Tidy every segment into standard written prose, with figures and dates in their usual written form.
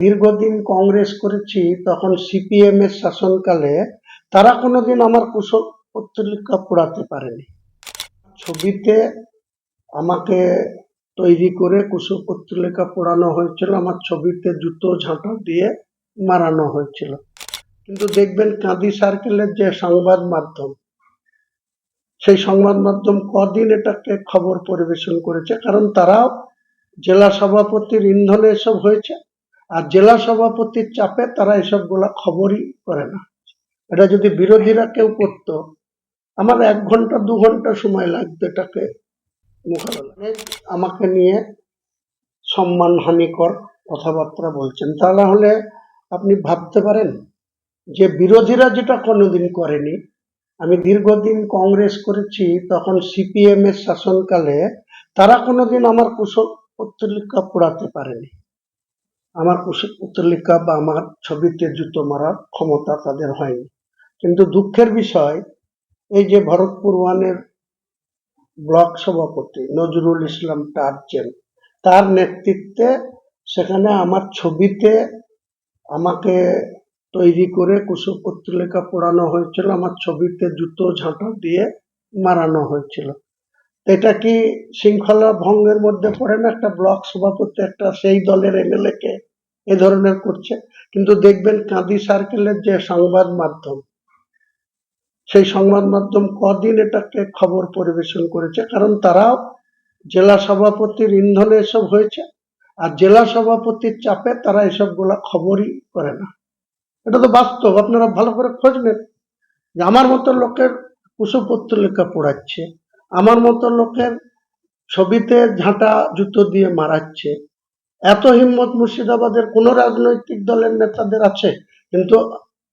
দীর্ঘদিন কংগ্রেস করেছি, তখন সিপিএম এর শাসনকালে তারা কোনোদিন আমার কুশল পত্রিকা পোড়াতে পারেনি। ছবিতে আমাকে তৈরি করে কুশল পত্রিকা পোড়ানো হয়েছিল, আমার ছবিতে জুতো ঝাঁটা দিয়ে মারানো হয়েছিল। কিন্তু দেখবেন কাঁদি সার্কেলের যে সংবাদ মাধ্যম, সেই সংবাদ মাধ্যম কদিন এটাকে খবর পরিবেশন করেছে, কারণ তারাও জেলা সভাপতির ইন্ধনে এসব হয়েছে, আর জেলা সভাপতির চাপে তারা এসবগুলা খবরই করে না। এটা যদি বিরোধীরা কেউ করতো, আমার 1 ঘন্টা 2 ঘন্টা সময় লাগতো এটাকে মোকাবেলা। আমাকে নিয়ে সম্মানহানিকর কথাবার্তা বলছেন, তাহলে আপনি ভাবতে পারেন যে বিরোধীরা যেটা কোনোদিন করেনি। আমি দীর্ঘদিন কংগ্রেস করেছি, তখন সিপিএম এর শাসনকালে তারা কোনোদিন আমার কুশল পত্রিকা পোড়াতে পারেনি। আমার কুশল পত্রিকা বা আমার ছবিতে জুতো মারার ক্ষমতা তাদের হয়নি। কিন্তু দুঃখের বিষয়, এই যে ভরতপুর ওয়ানের ব্লক সভাপতি নজরুল ইসলাম টার্জেন, তার নেতৃত্বে সেখানে আমার ছবিতে আমাকে তৈরি করে কুশল পত্রিকা পোড়ানো হয়েছিল, আমার ছবিতে জুতো ঝাঁটা দিয়ে মারানো হয়েছিল। এটা কি শৃঙ্খলা ভঙ্গের মধ্যে পড়ে না? একটা ব্লক সভাপতি একটা সেই দলের এমএলএ কে এ ধরনের করছে। কিন্তু দেখবেন কাঁদি সার্কেলের যে সংবাদ মাধ্যম, সেই সংবাদ মাধ্যম কদিন এটাকে খবর পরিবেশন করেছে, কারণ তারাও জেলা সভাপতির ইন্ধনে এসব হয়েছে, আর জেলা সভাপতির চাপে তারা এসবগুলা খবরই করে না। এটা তো বাস্তব, আপনারা ভালো করে খোঁজ নেন যে আমার মতো লোকের কুশল পত্রিকা পোড়াচ্ছে, আমার মতো লোকের ছবিতে ঝাঁটা জুতো দিয়ে মারাচ্ছে। এত হিম্মত মুর্শিদাবাদের কোন রাজনৈতিক দলের নেতাদের আছে? কিন্তু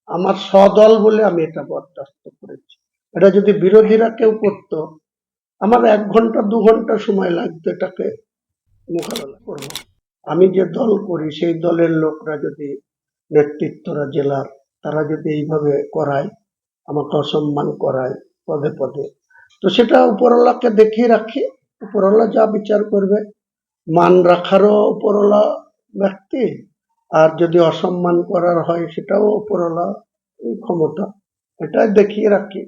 আমার সদল বলে আমি এটা বরদাস্ত করেছি। এটা যদি বিরোধীরা কেউ করতো, আমার 1 ঘন্টা 2 ঘন্টা সময় লাগতো এটাকে মোকাবেলা করবো। আমি যে দল করি সেই দলের লোকরা যদি, নেতৃত্বরা জেলার, তারা যদি এইভাবে করায়, আমাকে অসম্মান করায় পদে পদে, তো সেটা উপরওয়ালাকে দেখিয়ে রাখি, উপরওয়ালা যা বিচার করবে। মান রাখারও উপরওয়ালা ব্যক্তি, আর যদি অসম্মান করার হয় সেটাও উপরওয়ালা ক্ষমতা, এটাই দেখিয়ে রাখি।